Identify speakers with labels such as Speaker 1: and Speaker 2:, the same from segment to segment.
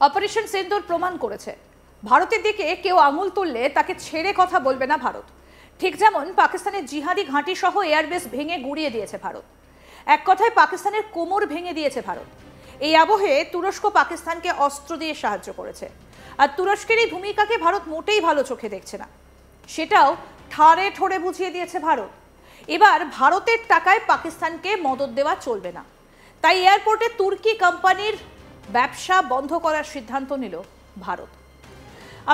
Speaker 1: Operation সিন্দুর প্রমাণ করেছে ভারতের দিকে কেউ আঙুল তুললে তাকে ছেড়ে কথা বলবে না ভারত। ঠিক যেমন পাকিস্তানের জিহাদি ঘাঁটি সহ এয়ারবেস ভেঙে গুড়িয়ে দিয়েছে ভারত, এক কথায় পাকিস্তানের কোমর ভেঙে দিয়েছে ভারত। এই আবহে তুরস্ক পাকিস্তানকে অস্ত্র দিয়ে সাহায্য করেছে, আর তুরস্কের এই ভূমিকাকে ভারত মোটেই ভালো চোখে দেখছে না, সেটাও ঠাড়ে ঠোড়ে বুঝিয়ে দিয়েছে ভারত। এবার ভারতের টাকায় পাকিস্তানকে মদদ দেওয়া চলবে না, তাই এয়ারপোর্টে তুর্কি কোম্পানির ব্যবসা বন্ধ করার সিদ্ধান্ত নিল ভারত।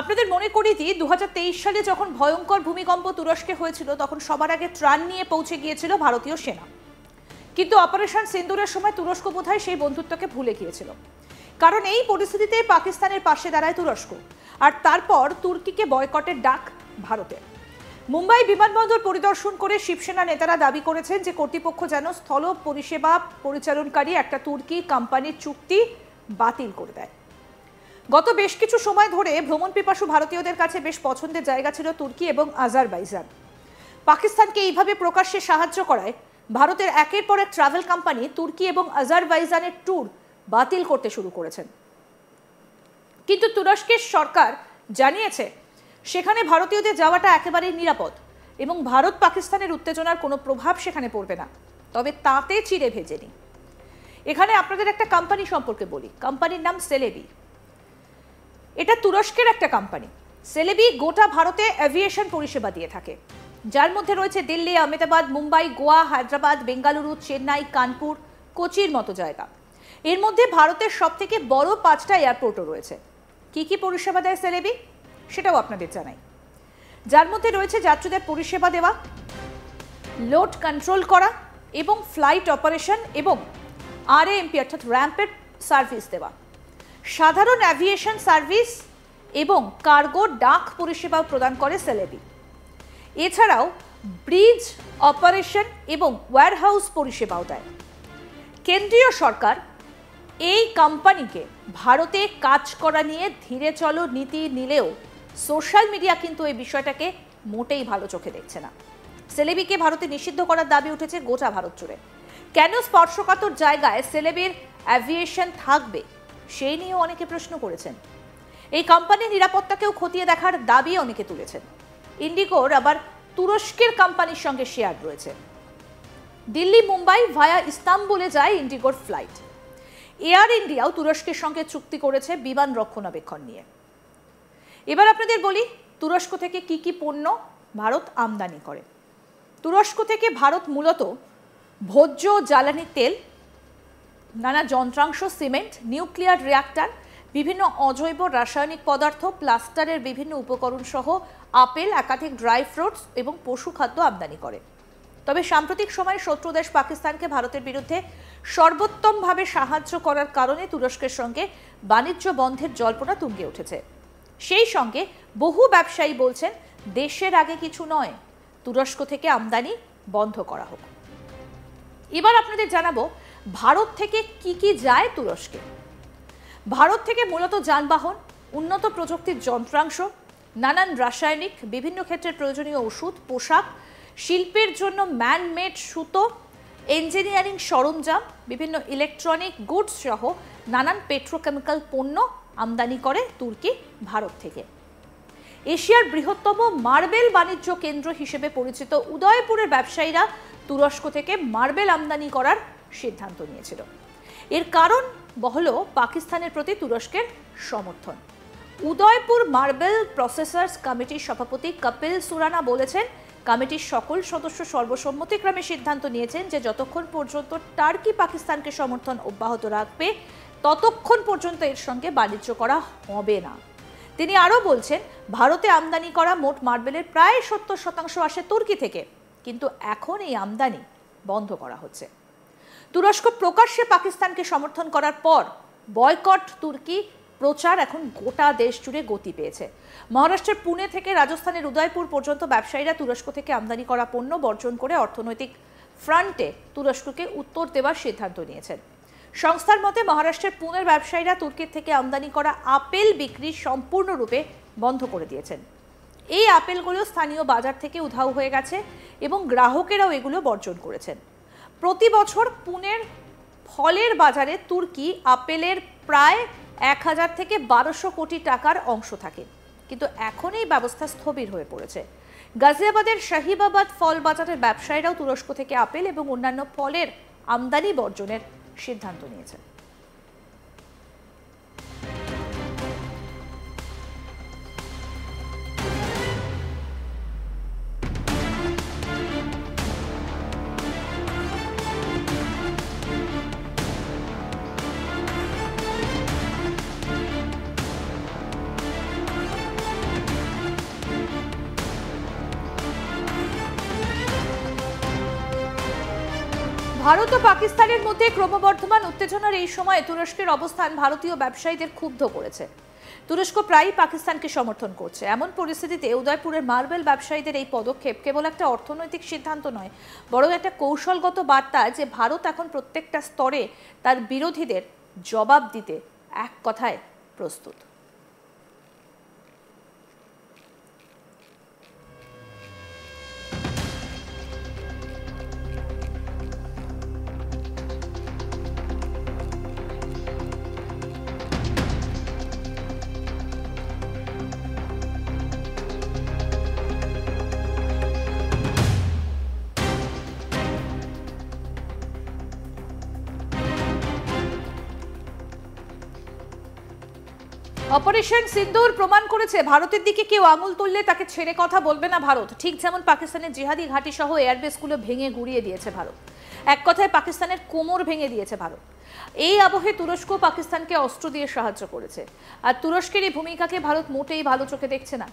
Speaker 1: আপনাদের মনে করিয়ে দিই, 2023 সালে যখন ভয়ঙ্কর ভূমিকম্প তুরস্কে হয়েছিল, তখন সবার আগে ত্রাণ নিয়ে পৌঁছে গিয়েছিল ভারতীয় সেনা। কিন্তু অপারেশন সিন্দুরের সময় তুরস্ক বোধহয় সেই বন্ধুত্বকে ভুলে গিয়েছিল, কারণ এই পরিস্থিতিতে পাকিস্তানের পাশে দাঁড়ায় তুরস্ক, আর তারপর তুর্কিকে বয়কটের ডাক ভারতের। মুম্বাই বিমানবন্দর পরিদর্শন করে শিবসেনা নেতারা দাবি করেছেন যে কর্তৃপক্ষ যেন স্থল পরিষেবা পরিচালনকারী একটা তুর্কি কোম্পানির চুক্তি বাতিল করে দেয়। গত বেশ কিছু সময় ধরে ভ্রমণ পিপাসু ভারতীয়দের কাছে বেশ পছন্দের জায়গা ছিল তুর্কি এবং আজারবাইজান। পাকিস্তানকে এইভাবে প্রকাশ্যে সাহায্য করায় ভারতের একের পর এক ট্রাভেল কোম্পানি তুর্কি এবং আজারবাইজানের ট্যুর বাতিল করতে শুরু করেছেন। কিন্তু তুরস্কের সরকার জানিয়েছে সেখানে ভারতীয়দের যাওয়াটা একেবারেই নিরাপদ এবং ভারত পাকিস্তানের উত্তেজনার কোনো প্রভাব সেখানে পড়বে না। তবে তাতে চিড়ে ভেজেনি। এখানে আপনাদের একটা কোম্পানি সম্পর্কে বলি। কোম্পানির নাম সেলেবি। এটা তুরস্কের একটা কোম্পানি। সেলেবি গোটা ভারতে এভিয়েশন পরিষেবা দিয়ে থাকে, যার মধ্যে রয়েছে দিল্লি, আহমেদাবাদ, মুম্বাই, গোয়া, হায়দ্রাবাদ, বেঙ্গালুরু, চেন্নাই, কানপুর, কোচির মতো জায়গা। এর মধ্যে ভারতের সবথেকে বড় 5টা এয়ারপোর্টও রয়েছে। কি কি পরিষেবা দেয় সেলেবি সেটাও আপনাদের জানাই। যার মধ্যে রয়েছে যাত্রীদের পরিষেবা দেওয়া, লোড কন্ট্রোল করা এবং ফ্লাইট অপারেশন এবং আরএএমপি অর্থাৎ র্যাম্পের সার্ভিস দেওয়া, সাধারণ অ্যাভিয়েশন সার্ভিস এবং কার্গো ডাক পরিষেবাও প্রদান করে সেলেবি। এছাড়াও ব্রিজ অপারেশন এবং ওয়্যারহাউস পরিষেবাও দেয়। কেন্দ্রীয় সরকার এই কোম্পানিকে ভারতে কাজ করা নিয়ে ধীরে চলো নীতি নিলেও সোশ্যাল মিডিয়া কিন্তু এই বিষয়টাকে মোটেই ভালো চোখে দেখছে না। সেলেবিকে ভারতে নিষিদ্ধ করার দাবি উঠেছে গোটা ভারত জুড়ে। কেন স্পর্শকাতর জায়গায় সেলেবির অ্যাভিয়েশন থাকবে সেই নিয়েও অনেকে প্রশ্ন করেছেন। এই কোম্পানির নিরাপত্তাকেও খতিয়ে দেখার দাবি অনেকে তুলেছেন। ইন্ডিগোর আবার তুরস্কের কোম্পানির সঙ্গে শেয়ার রয়েছে। দিল্লি মুম্বাই ভায়া ইস্তাম্বুলে যায় ইন্ডিগোর ফ্লাইট। এয়ার ইন্ডিয়াও তুরস্কের সঙ্গে চুক্তি করেছে বিমান রক্ষণাবেক্ষণ নিয়ে। এবার আপনাদের বলি তুরস্ক থেকে কি কি পণ্য ভারত আমদানি করে। তুরস্ক থেকে ভারত মূলত ভোজ্য জ্বালানি তেল, নানা যন্ত্রাংশ, সিমেন্ট, নিউক্লিয়ার রিঅ্যাক্টর, বিভিন্ন অজৈব রাসায়নিক পদার্থ, প্লাস্টারের বিভিন্ন উপকরণ সহ আপেল, একাধিক ড্রাই ফ্রুটস এবং পশু খাদ্য আমদানি করে। তবে সাম্প্রতিক সময়ে শত্রু দেশ পাকিস্তানকে ভারতের বিরুদ্ধে সর্বোত্তমভাবে সাহায্য করার কারণে তুরস্কের সঙ্গে বাণিজ্য বন্ধের জল্পনা তুঙ্গে উঠেছে। সেই সঙ্গে বহু ব্যবসায়ী বলছেন দেশের আগে কিছু নয়, তুরস্ক থেকে আমদানি বন্ধ করা হোক। এবার আপনাদের জানাবো ভারত থেকে কি কি যায় তুরস্কে। ভারত থেকে মূলত যানবাহন, উন্নত প্রযুক্তির যন্ত্রাংশ, নানান রাসায়নিক, বিভিন্ন ক্ষেত্রে প্রয়োজনীয় ওষুধ, পোশাক, শিল্পের জন্য ম্যানমেড সুতো, ইঞ্জিনিয়ারিং সরঞ্জাম, বিভিন্ন ইলেকট্রনিক গুডস সহ নানান পেট্রোকেমিক্যাল পণ্য আমদানি করে তুর্কি ভারত থেকে। এশিয়ার বৃহত্তম মার্বেল বাণিজ্য কেন্দ্র হিসেবে পরিচিত উদয়পুরের ব্যবসায়ীরা তুরস্ক থেকে মার্বেল আমদানি করার সিদ্ধান্ত নিয়েছিল। এর কারণ হলো পাকিস্তানের প্রতি তুরস্কের সমর্থন। উদয়পুর মার্বেল প্রসেসর্স কমিটির সভাপতি কপিল সুরানা বলেছেন, কমিটির সকল সদস্য সর্বসম্মতিক্রমে সিদ্ধান্ত নিয়েছেন যে যতক্ষণ পর্যন্ত টার্কি পাকিস্তানকে সমর্থন অব্যাহত রাখবে ততক্ষণ পর্যন্ত এর সঙ্গে বাণিজ্য করা হবে না। তিনি আরও বলছেন, ভারতে আমদানি করা মোট মার্বেলের প্রায় 70% আসে তুর্কি থেকে, কিন্তু এখন এই আমদানি বন্ধ করা হচ্ছে। তুরস্ক প্রকাশ্যে পাকিস্তানকে সমর্থন করার পর বয়কট তুর্কি প্রচার এখন গোটা দেশ জুড়ে গতি পেয়েছে। মহারাষ্ট্রের পুনে থেকে রাজস্থানের উদয়পুর পর্যন্ত ব্যবসায়ীরা তুরস্ক থেকে আমদানি করা পণ্য বর্জন করে অর্থনৈতিক ফ্রন্টে তুরস্ককে উত্তর দেওয়ার সিদ্ধান্ত নিয়েছেন। সংস্থার মতে মহারাষ্ট্রের পুনের ব্যবসায়ীরা তুর্কির থেকে আমদানি করা আপেল বিক্রি সম্পূর্ণরূপে বন্ধ করে দিয়েছেন। এই আপেলগুলো স্থানীয় বাজার থেকে উধাও হয়ে গেছে এবং গ্রাহকেরাও এগুলো বর্জন করেছেন। প্রতি বছর পুনের ফলের বাজারে তুর্কি আপেলের প্রায় 1000 থেকে 1200 কোটি টাকার অংশ থাকে, কিন্তু এখন এই ব্যবস্থা স্থবির হয়ে পড়েছে। গাজিয়াবাদের শাহিবাবাদ ফল বাজারের ব্যবসায়ীরাও তুরস্ক থেকে আপেল এবং অন্যান্য ফলের আমদানি বর্জনের সিদ্ধান্ত নিয়েছে। ভারত ও পাকিস্তানের মধ্যে ক্রমবর্ধমান উত্তেজনার এই সময়ে তুরস্কের অবস্থান ভারতীয় ব্যবসায়ীদের ক্ষুব্ধ করেছে। তুরস্ক প্রায়ই পাকিস্তানকে সমর্থন করছে। এমন পরিস্থিতিতে উদয়পুরের মার্বেল ব্যবসায়ীদের এই পদক্ষেপ কেবল একটা অর্থনৈতিক সিদ্ধান্ত নয়, বরং একটা কৌশলগত বার্তা যে ভারত এখন প্রত্যেকটা স্তরে তার বিরোধীদের জবাব দিতে এক কথায় প্রস্তুত। অপারেশন সিন্দুর প্রমাণ করেছে ভারতের দিকে কেউ আঙুল তুললে তাকে ছেড়ে কথা বলবে না ভারত। ঠিক যেমন পাকিস্তানের জিহাদি ঘাঁটি সহ এয়ারবেসগুলো ভেঙে গুড়িয়ে দিয়েছে ভারত, এক কথায় পাকিস্তানের কোমর ভেঙে দিয়েছে ভারত। এই আবহে তুরস্ক পাকিস্তানকে অস্ত্র দিয়ে সাহায্য করেছে, আর তুরস্কের এই ভূমিকাকে ভারত মোটেই ভালো চোখে দেখছে না।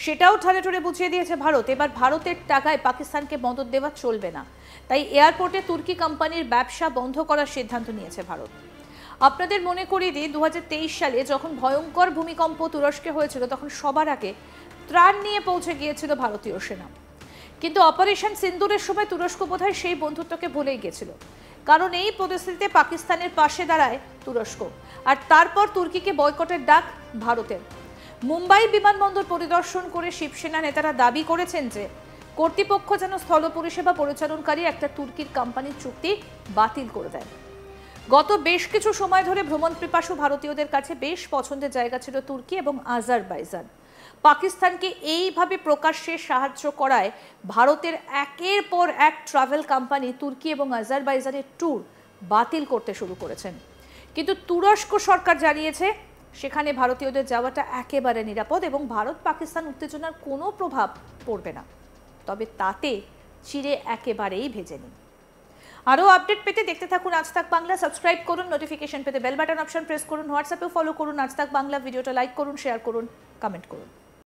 Speaker 1: সেটাও ঠাড়ে ঠাড়ে বুঝিয়ে দিয়েছে ভারত। এবার ভারতের টাকায় পাকিস্তানকে মদদ দেওয়া চলবে না, তাই এয়ারপোর্টে তুর্কি কোম্পানির ব্যবসা বন্ধ করার সিদ্ধান্ত নিয়েছে ভারত। আপনাদের মনে করিয়ে দিই, 2023 সালে যখন ভয়ঙ্কর ভূমিকম্প তুরস্কে হয়েছিল, তখন সবার আগে ত্রাণ নিয়ে পৌঁছে গিয়েছিল ভারতীয় সেনা। কিন্তু অপারেশন সিন্দুরের সময় তুরস্ক বোধহয় সেই বন্ধুত্বকে ভুলেই গেছিল, কারণ এই পরিস্থিতিতে পাকিস্তানের পাশে দাঁড়ায় তুরস্ক, আর তারপর তুর্কিকে বয়কটের ডাক ভারতের। মুম্বাই বিমানবন্দর পরিদর্শন করে শিবসেনা নেতারা দাবি করেছেন যে কর্তৃপক্ষ যেন স্থল পরিষেবা পরিচালনকারী একটা তুর্কির কোম্পানির চুক্তি বাতিল করে দেয়। গত বেশ কিছু সময় ধরে ভ্রমণ পিপাসু ভারতীয়দের কাছে বেশ পছন্দের জায়গা ছিল তুর্কি এবং আজারবাইজান। পাকিস্তানকে এইভাবে প্রকাশ্যে সাহায্য করায় ভারতের একের পর এক ট্রাভেল কোম্পানি তুর্কি এবং আজারবাইজানের ট্যুর বাতিল করতে শুরু করেছেন। কিন্তু তুরস্ক সরকার জানিয়েছে সেখানে ভারতীয়দের যাওয়াটা একেবারে নিরাপদ এবং ভারত পাকিস্তান উত্তেজনার কোনো প্রভাব পড়বে না। তবে তাতে চিড়ে একেবারেই ভেজে নিন। আরও আপডেট পেতে দেখতে থাকুন আজ তাক বাংলা। সাবস্ক্রাইব করুন, নোটিফিকেশন পেতে বেল বাটন অপশন প্রেস করুন, হোয়াটসঅ্যাপেও ফলো করুন আজ তাক বাংলা। ভিডিওটা লাইক করুন, শেয়ার করুন, কমেন্ট করুন।